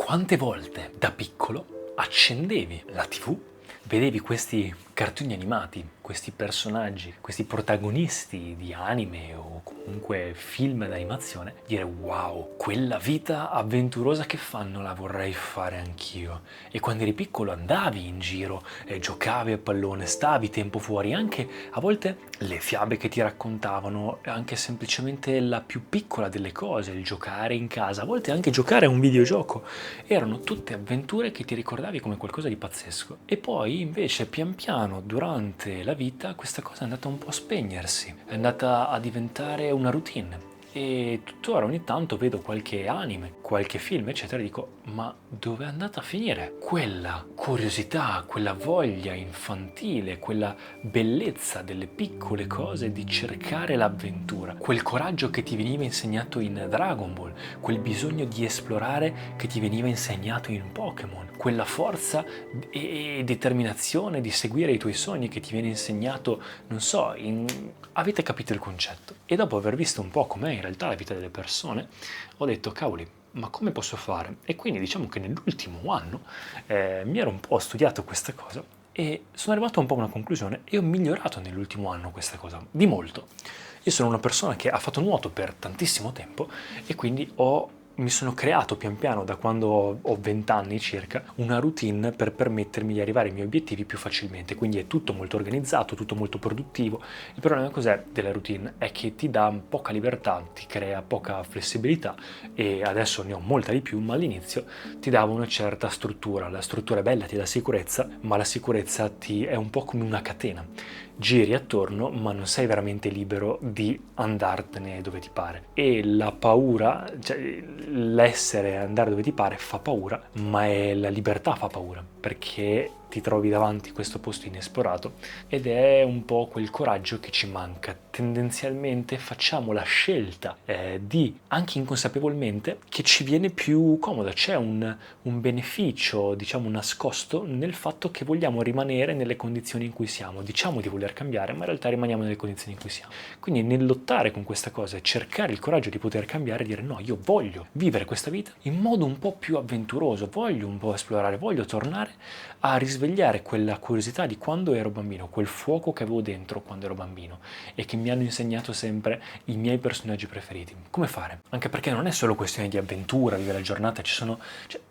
Quante volte da piccolo accendevi la TV, vedevi questi cartoni animati, questi personaggi, questi protagonisti di anime o comunque film d'animazione, dire wow, quella vita avventurosa che fanno la vorrei fare anch'io. E quando eri piccolo andavi in giro, giocavi a pallone, stavi tempo fuori, anche a volte le fiabe che ti raccontavano, anche semplicemente la più piccola delle cose, il giocare in casa, a volte anche giocare a un videogioco, erano tutte avventure che ti ricordavi come qualcosa di pazzesco. E poi invece pian piano durante la vita questa cosa è andata un po' a spegnersi, è andata a diventare una routine. E tuttora ogni tanto vedo qualche anime, qualche film, eccetera, e dico, ma dove è andata a finire? Quella curiosità, quella voglia infantile, quella bellezza delle piccole cose di cercare l'avventura, quel coraggio che ti veniva insegnato in Dragon Ball, quel bisogno di esplorare che ti veniva insegnato in Pokémon, quella forza e determinazione di seguire i tuoi sogni che ti viene insegnato, non so, avete capito il concetto? E dopo aver visto un po' com'è in realtà la vita delle persone, ho detto, cavoli, ma come posso fare? E quindi diciamo che nell'ultimo anno mi ero un po' studiato questa cosa e sono arrivato un po' a una conclusione e ho migliorato nell'ultimo anno questa cosa, di molto. Io sono una persona che ha fatto nuoto per tantissimo tempo e quindi mi sono creato pian piano, da quando ho 20 anni circa, una routine per permettermi di arrivare ai miei obiettivi più facilmente. Quindi è tutto molto organizzato, tutto molto produttivo. Il problema cos'è della routine? È che ti dà poca libertà, ti crea poca flessibilità e adesso ne ho molta di più, ma all'inizio ti dava una certa struttura. La struttura è bella, ti dà sicurezza, ma la sicurezza è un po' come una catena. Giri attorno, ma non sei veramente libero di andartene dove ti pare. E la paura, cioè l'essere andare dove ti pare fa paura, ma è la libertà fa paura, perché ti trovi davanti questo posto inesplorato ed è un po' quel coraggio che ci manca. Tendenzialmente facciamo la scelta di, anche inconsapevolmente, che ci viene più comoda. C'è un beneficio, diciamo, nascosto nel fatto che vogliamo rimanere nelle condizioni in cui siamo. Diciamo di voler cambiare, ma in realtà rimaniamo nelle condizioni in cui siamo. Quindi nel lottare con questa cosa e cercare il coraggio di poter cambiare e dire no, io voglio vivere questa vita in modo un po' più avventuroso, voglio un po' esplorare, voglio tornare a risvegliare quella curiosità di quando ero bambino, quel fuoco che avevo dentro quando ero bambino e che mi hanno insegnato sempre i miei personaggi preferiti. Come fare? Anche perché non è solo questione di avventura, vivere la giornata,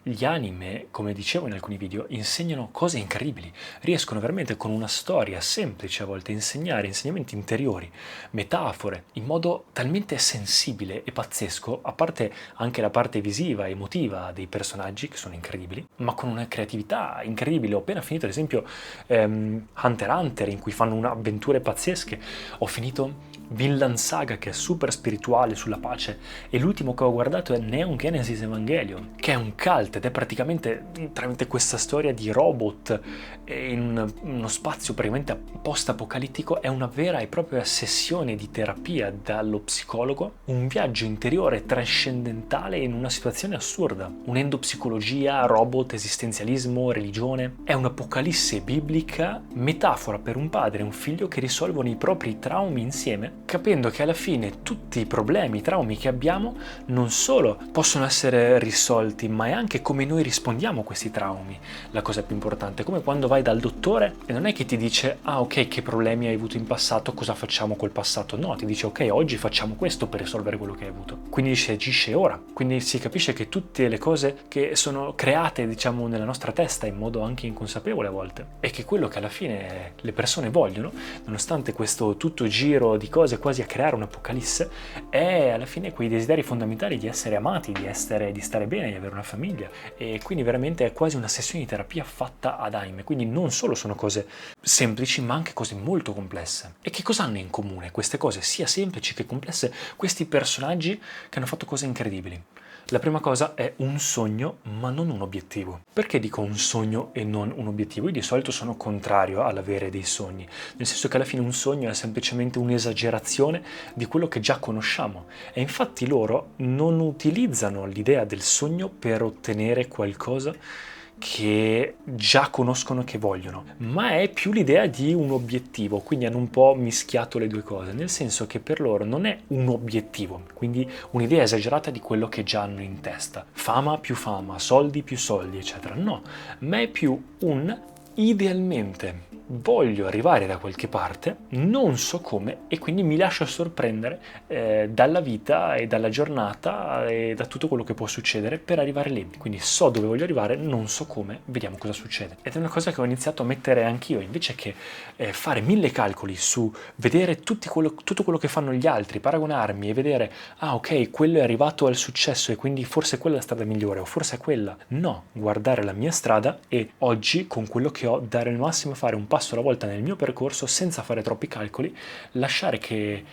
gli anime, come dicevo in alcuni video, insegnano cose incredibili, riescono veramente con una storia semplice a volte a insegnare insegnamenti interiori, metafore, in modo talmente sensibile e pazzesco, a parte anche la parte visiva e emotiva dei personaggi che sono incredibili, ma con una creatività incredibile. Ho appena finito ad esempio Hunter x Hunter, in cui fanno avventure pazzesche. Ho finito Vinland Saga, che è super spirituale sulla pace, e l'ultimo che ho guardato è Neon Genesis Evangelion, che è un cult ed è praticamente tramite questa storia di robot in uno spazio praticamente post-apocalittico. È una vera e propria sessione di terapia dallo psicologo, un viaggio interiore trascendentale in una situazione assurda, unendo psicologia, robot, esistenzialismo, religione. È un'apocalisse biblica, metafora per un padre e un figlio che risolvono i propri traumi insieme, capendo che alla fine tutti i problemi, i traumi che abbiamo non solo possono essere risolti, ma è anche come noi rispondiamo a questi traumi la cosa più importante. Come quando vai dal dottore e non è che ti dice ah ok, che problemi hai avuto in passato, cosa facciamo col passato, no, ti dice ok, oggi facciamo questo per risolvere quello che hai avuto, quindi si agisce ora. Quindi si capisce che tutte le cose che sono create, diciamo, nella nostra testa in modo anche inconsapevole a volte, e che quello che alla fine le persone vogliono, nonostante questo tutto giro di cose quasi a creare un'apocalisse, è alla fine quei desideri fondamentali di essere amati, di stare bene, di avere una famiglia. E quindi veramente è quasi una sessione di terapia fatta ad anime. Quindi non solo sono cose semplici, ma anche cose molto complesse. E che cosa hanno in comune queste cose, sia semplici che complesse, questi personaggi che hanno fatto cose incredibili? La prima cosa è un sogno, ma non un obiettivo. Perché dico un sogno e non un obiettivo? Io di solito sono contrario all'avere dei sogni, nel senso che alla fine un sogno è semplicemente un'esagerazione di quello che già conosciamo, e infatti loro non utilizzano l'idea del sogno per ottenere qualcosa che già conoscono che vogliono, ma è più l'idea di un obiettivo, quindi hanno un po' mischiato le due cose, nel senso che per loro non è un obiettivo, quindi un'idea esagerata di quello che già hanno in testa, fama, soldi più soldi, eccetera, no, ma è più un idealmente voglio arrivare da qualche parte, non so come e quindi mi lascio sorprendere dalla vita e dalla giornata e da tutto quello che può succedere per arrivare lì. Quindi so dove voglio arrivare, non so come, vediamo cosa succede. Ed è una cosa che ho iniziato a mettere anch'io, invece che fare 1000 calcoli su vedere tutto quello che fanno gli altri, paragonarmi e vedere, ah ok, quello è arrivato al successo e quindi forse quella è la strada migliore o forse è quella. No, guardare la mia strada e oggi con quello che ho dare il massimo e fare un passo alla volta nel mio percorso senza fare troppi calcoli, lasciare che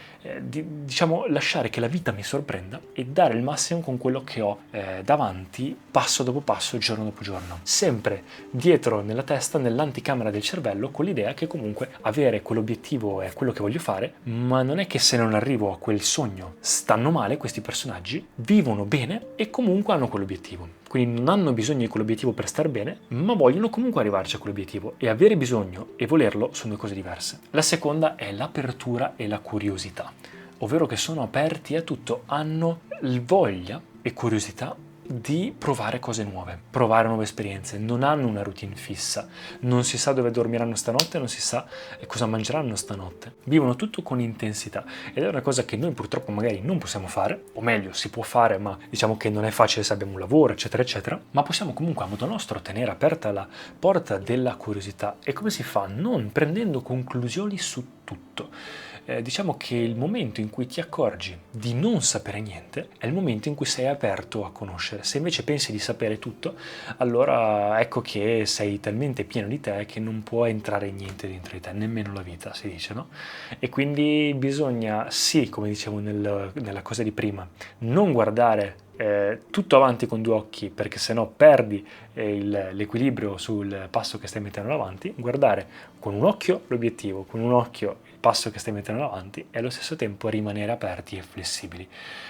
la vita mi sorprenda e dare il massimo con quello che ho davanti passo dopo passo, giorno dopo giorno. Sempre dietro nella testa, nell'anticamera del cervello, con l'idea che comunque avere quell'obiettivo è quello che voglio fare, ma non è che se non arrivo a quel sogno stanno male questi personaggi, vivono bene e comunque hanno quell'obiettivo. Quindi non hanno bisogno di quell'obiettivo per star bene, ma vogliono comunque arrivarci a quell'obiettivo. E avere bisogno e volerlo sono due cose diverse. La seconda è l'apertura e la curiosità, ovvero che sono aperti a tutto, hanno voglia e curiosità di provare cose nuove, provare nuove esperienze, non hanno una routine fissa, non si sa dove dormiranno stanotte, non si sa cosa mangeranno stanotte, vivono tutto con intensità ed è una cosa che noi purtroppo magari non possiamo fare, o meglio si può fare ma diciamo che non è facile se abbiamo un lavoro eccetera eccetera, ma possiamo comunque a modo nostro tenere aperta la porta della curiosità. E come si fa? Non prendendo conclusioni su tutto. Diciamo che il momento in cui ti accorgi di non sapere niente è il momento in cui sei aperto a conoscere. Se invece pensi di sapere tutto, allora ecco che sei talmente pieno di te che non può entrare niente dentro di te, nemmeno la vita, si dice, no? E quindi bisogna, sì, come dicevo nella cosa di prima, non guardare tutto avanti con due occhi, perché sennò perdi l'equilibrio sul passo che stai mettendo avanti, guardare con un occhio l'obiettivo, con un occhio il passo che stai mettendo avanti e allo stesso tempo rimanere aperti e flessibili.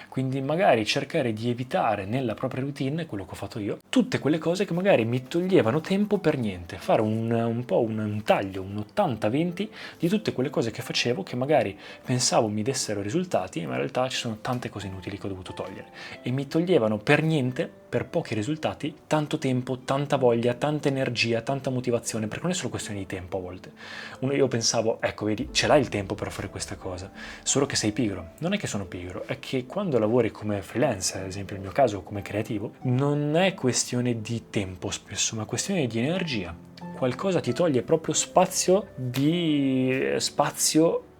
Quindi magari cercare di evitare nella propria routine, quello che ho fatto io, tutte quelle cose che magari mi toglievano tempo per niente, fare un po' un taglio, un 80-20 di tutte quelle cose che facevo che magari pensavo mi dessero risultati, ma in realtà ci sono tante cose inutili che ho dovuto togliere e mi toglievano per niente, per pochi risultati, tanto tempo, tanta voglia, tanta energia, tanta motivazione, perché non è solo questione di tempo a volte. Io pensavo, ecco vedi, ce l'hai il tempo per fare questa cosa, solo che sei pigro. Non è che sono pigro, è che quando lavori come freelance, ad esempio nel mio caso come creativo, non è questione di tempo spesso, ma questione di energia. Qualcosa ti toglie proprio spazio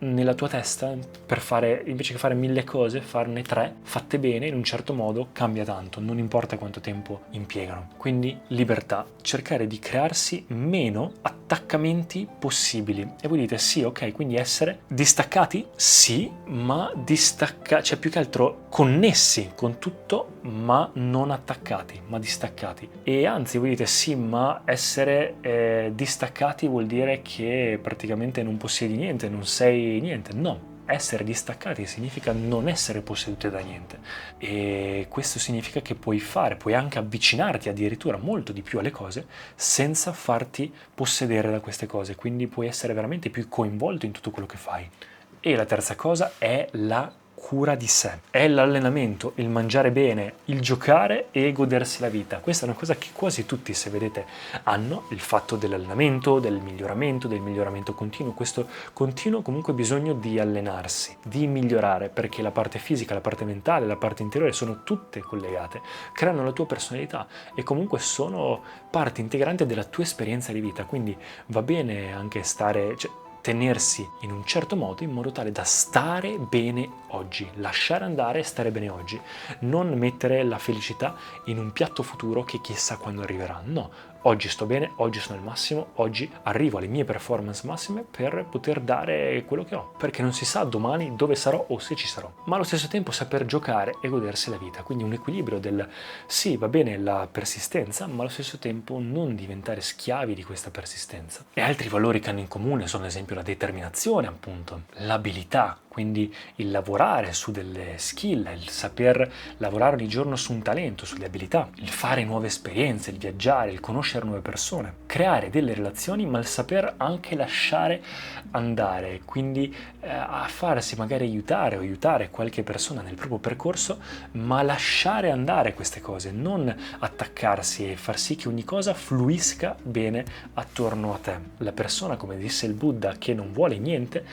nella tua testa per fare, invece che fare 1000 cose, farne 3 fatte bene in un certo modo cambia tanto, non importa quanto tempo impiegano. Quindi libertà, cercare di crearsi meno attaccamenti possibili. E voi dite sì, ok, quindi essere distaccati? Sì, ma cioè più che altro connessi con tutto, ma non attaccati, ma distaccati. E anzi voi dite sì, ma essere distaccati vuol dire che praticamente non possiedi niente, non sei niente. No, essere distaccati significa non essere posseduti da niente e questo significa che puoi anche avvicinarti addirittura molto di più alle cose senza farti possedere da queste cose, quindi puoi essere veramente più coinvolto in tutto quello che fai. E la terza cosa è la cura di sé, è l'allenamento, il mangiare bene, il giocare e godersi la vita. Questa è una cosa che quasi tutti, se vedete, hanno, il fatto dell'allenamento, del miglioramento continuo. Questo continuo comunque bisogno di allenarsi, di migliorare, perché la parte fisica, la parte mentale, la parte interiore sono tutte collegate, creano la tua personalità e comunque sono parte integrante della tua esperienza di vita, quindi va bene anche tenersi in un certo modo in modo tale da stare bene oggi, lasciare andare e stare bene oggi, non mettere la felicità in un piatto futuro che chissà quando arriverà. No, oggi sto bene, oggi sono al massimo, oggi arrivo alle mie performance massime per poter dare quello che ho, perché non si sa domani dove sarò o se ci sarò, ma allo stesso tempo saper giocare e godersi la vita, quindi un equilibrio del sì, va bene la persistenza, ma allo stesso tempo non diventare schiavi di questa persistenza. E altri valori che hanno in comune sono ad esempio la determinazione, appunto, l'abilità, quindi il lavorare su delle skill, il saper lavorare ogni giorno su un talento, sulle abilità, il fare nuove esperienze, il viaggiare, il conoscere nuove persone, creare delle relazioni, ma il saper anche lasciare andare, quindi a farsi magari aiutare o aiutare qualche persona nel proprio percorso, ma lasciare andare queste cose, non attaccarsi e far sì che ogni cosa fluisca bene attorno a te. La persona, come disse il Buddha, che non vuole niente,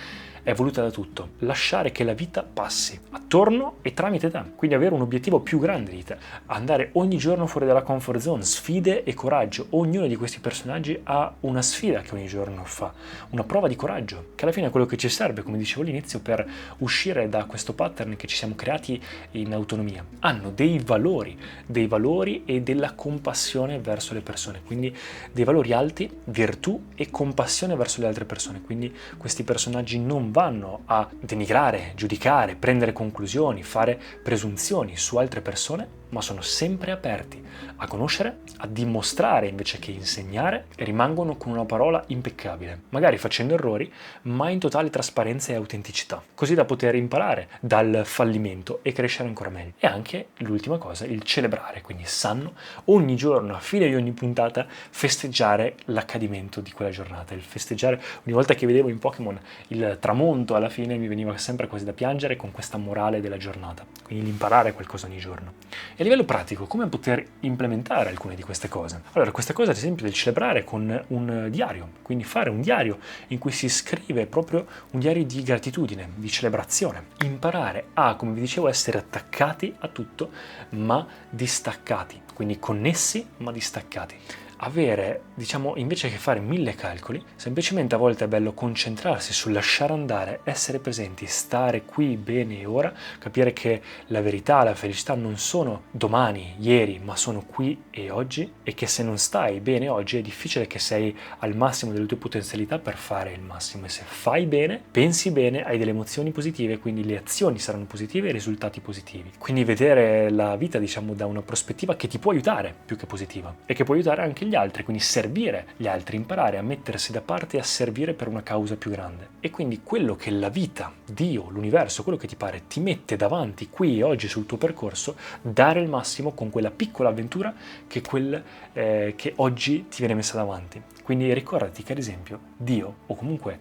è voluta da tutto. Lasciare che la vita passi attorno e tramite te, quindi avere un obiettivo più grande di te, andare ogni giorno fuori dalla comfort zone, sfide e coraggio. Ognuno di questi personaggi ha una sfida che ogni giorno fa, una prova di coraggio, che alla fine è quello che ci serve, come dicevo all'inizio, per uscire da questo pattern che ci siamo creati in autonomia. Hanno dei valori e della compassione verso le persone, quindi dei valori alti, virtù e compassione verso le altre persone. Quindi questi personaggi non vanno a denigrare, giudicare, prendere conclusioni, fare presunzioni su altre persone, ma sono sempre aperti a conoscere, a dimostrare invece che insegnare, e rimangono con una parola impeccabile, magari facendo errori, ma in totale trasparenza e autenticità, così da poter imparare dal fallimento e crescere ancora meglio. E anche l'ultima cosa, il celebrare, quindi sanno ogni giorno, a fine di ogni puntata, festeggiare l'accadimento di quella giornata, il festeggiare. Ogni volta che vedevo in Pokémon il tramonto, alla fine mi veniva sempre quasi da piangere con questa morale della giornata, quindi l'imparare qualcosa ogni giorno. E a livello pratico, come poter implementare alcune di queste cose? Allora, questa cosa ad esempio del celebrare con un diario, quindi fare un diario in cui si scrive proprio un diario di gratitudine, di celebrazione. Imparare a, come vi dicevo, essere attaccati a tutto, ma distaccati, quindi connessi ma distaccati. Avere, diciamo, invece che fare 1000 calcoli, semplicemente a volte è bello concentrarsi sul lasciare andare, essere presenti, stare qui bene e ora, capire che la verità, la felicità non sono domani, ieri, ma sono qui e oggi, e che se non stai bene oggi è difficile che sei al massimo delle tue potenzialità per fare il massimo. E se fai bene, pensi bene, hai delle emozioni positive, quindi le azioni saranno positive e i risultati positivi. Quindi vedere la vita, diciamo, da una prospettiva che ti può aiutare più che positiva e che può aiutare anche gli altri, quindi servire gli altri, imparare a mettersi da parte e a servire per una causa più grande. E quindi quello che la vita, Dio, l'universo, quello che ti pare, ti mette davanti qui e oggi sul tuo percorso, dare il massimo con quella piccola avventura che oggi ti viene messa davanti. Quindi ricordati che ad esempio Dio o comunque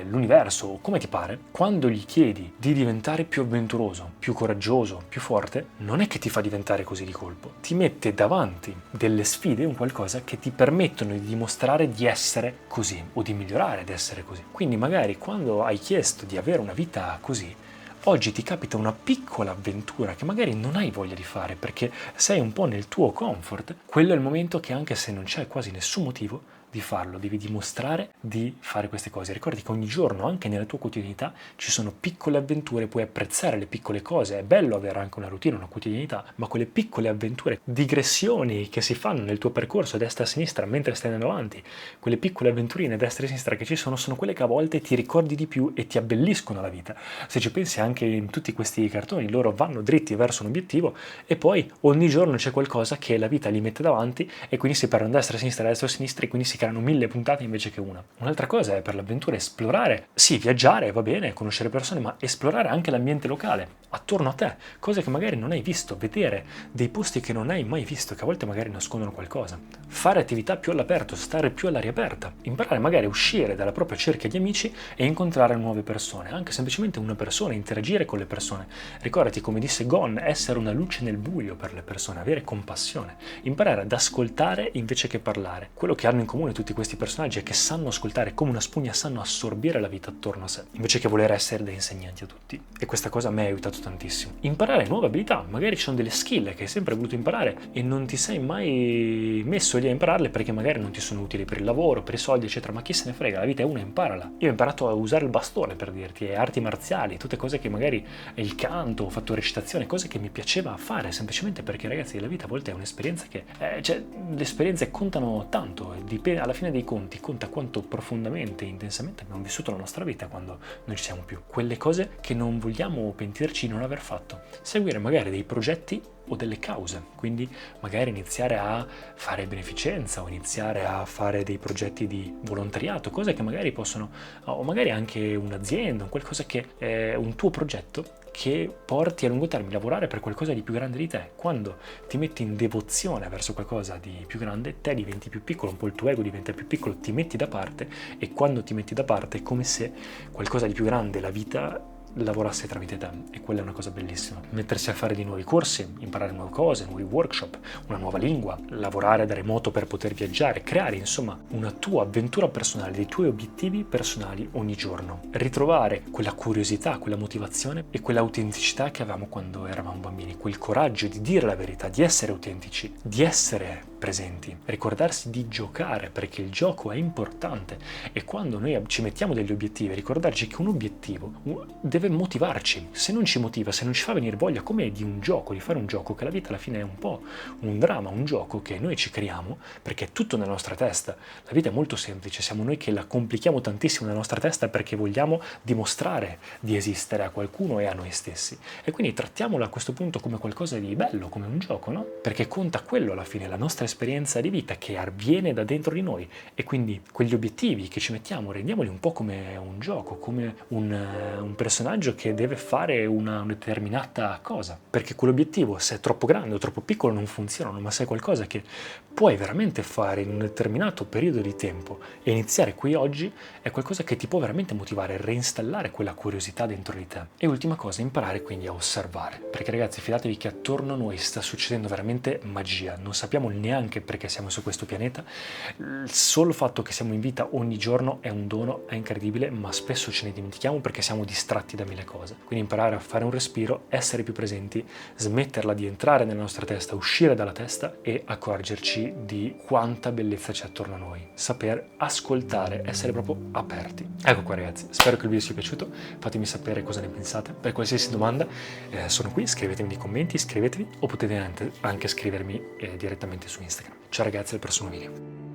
l'universo o come ti pare, quando gli chiedi di diventare più avventuroso, più coraggioso, più forte, non è che ti fa diventare così di colpo, ti mette davanti delle sfide, un qualcosa che ti permettono di dimostrare di essere così o di migliorare ad essere così. Quindi magari quando hai chiesto di avere una vita così, oggi ti capita una piccola avventura che magari non hai voglia di fare perché sei un po' nel tuo comfort, quello è il momento che, anche se non c'è quasi nessun motivo di farlo, devi dimostrare di fare queste cose. Ricordi che ogni giorno, anche nella tua quotidianità, ci sono piccole avventure, puoi apprezzare le piccole cose, è bello avere anche una routine, una quotidianità, ma quelle piccole avventure, digressioni che si fanno nel tuo percorso a destra e a sinistra mentre stai andando avanti, quelle piccole avventurine a destra e a sinistra che ci sono quelle che a volte ti ricordi di più e ti abbelliscono la vita. Se ci pensi anche in tutti questi cartoni, loro vanno dritti verso un obiettivo e poi ogni giorno c'è qualcosa che la vita li mette davanti e quindi si perdono a destra e a sinistra e quindi si creano 1000 puntate invece che una. Un'altra cosa è per l'avventura esplorare, sì, viaggiare va bene, conoscere persone, ma esplorare anche l'ambiente locale attorno a te, cose che magari non hai visto, vedere dei posti che non hai mai visto, che a volte magari nascondono qualcosa, fare attività più all'aperto, stare più all'aria aperta, imparare magari a uscire dalla propria cerchia di amici e incontrare nuove persone, anche semplicemente una persona, interagire con le persone. Ricordati, come disse Gon, essere una luce nel buio per le persone, avere compassione, imparare ad ascoltare invece che parlare. Quello che hanno in comune tutti questi personaggi è che sanno ascoltare come una spugna, sanno assorbire la vita attorno a sé, invece che voler essere dei insegnanti a tutti. E questa cosa a me ha aiutato tantissimo. Imparare nuove abilità, magari ci sono delle skill che hai sempre voluto imparare e non ti sei mai messo lì a impararle perché magari non ti sono utili per il lavoro, per i soldi, eccetera, ma chi se ne frega, la vita è una, imparala. Io ho imparato a usare il bastone, per dirti, arti marziali, tutte cose che magari il canto, ho fatto recitazione, cose che mi piaceva fare, semplicemente perché, ragazzi, la vita a volte è un'esperienza che, le esperienze contano tanto, alla fine dei conti conta quanto profondamente e intensamente abbiamo vissuto la nostra vita quando non ci siamo più. Quelle cose che non vogliamo pentirci di non aver fatto. Seguire magari dei progetti o delle cause, quindi magari iniziare a fare beneficenza o iniziare a fare dei progetti di volontariato, cose che magari possono, o magari anche un'azienda, qualcosa che è un tuo progetto che porti a lungo termine a lavorare per qualcosa di più grande di te. Quando ti metti in devozione verso qualcosa di più grande, te diventi più piccolo, un po' il tuo ego diventa più piccolo, ti metti da parte, e quando ti metti da parte è come se qualcosa di più grande, la vita, lavorasse tramite te, e quella è una cosa bellissima. Mettersi a fare di nuovi corsi, imparare nuove cose, nuovi workshop, una nuova lingua, lavorare da remoto per poter viaggiare, creare insomma una tua avventura personale, dei tuoi obiettivi personali ogni giorno. Ritrovare quella curiosità, quella motivazione e quell'autenticità che avevamo quando eravamo bambini, quel coraggio di dire la verità, di essere autentici, di essere presenti, ricordarsi di giocare, perché il gioco è importante, e quando noi ci mettiamo degli obiettivi, ricordarci che un obiettivo deve motivarci. Se non ci motiva, se non ci fa venire voglia, come di un gioco, di fare un gioco, che la vita alla fine è un po' un dramma, un gioco che noi ci creiamo perché è tutto nella nostra testa. La vita è molto semplice, siamo noi che la complichiamo tantissimo nella nostra testa perché vogliamo dimostrare di esistere a qualcuno e a noi stessi, e quindi trattiamola a questo punto come qualcosa di bello, come un gioco, no? Perché conta quello alla fine, la nostra esperienza di vita che avviene da dentro di noi, e quindi quegli obiettivi che ci mettiamo rendiamoli un po' come un gioco, come un personaggio che deve fare una determinata cosa, perché quell'obiettivo, se è troppo grande o troppo piccolo, non funzionano, ma se è qualcosa che puoi veramente fare in un determinato periodo di tempo e iniziare qui oggi, è qualcosa che ti può veramente motivare, reinstallare quella curiosità dentro di te. E ultima cosa, imparare quindi a osservare, perché ragazzi, fidatevi che attorno a noi sta succedendo veramente magia, non sappiamo neanche perché siamo su questo pianeta. Il solo fatto che siamo in vita ogni giorno è un dono, è incredibile, ma spesso ce ne dimentichiamo perché siamo distratti da mille cose. Quindi imparare a fare un respiro, essere più presenti, smetterla di entrare nella nostra testa, uscire dalla testa e accorgerci di quanta bellezza c'è attorno a noi. Saper ascoltare, essere proprio aperti. Ecco qua ragazzi, spero che il video sia piaciuto, fatemi sapere cosa ne pensate. Per qualsiasi domanda sono qui, scrivetemi nei commenti, iscrivetevi, o potete anche scrivermi direttamente su Instagram. Ciao ragazzi, al prossimo video.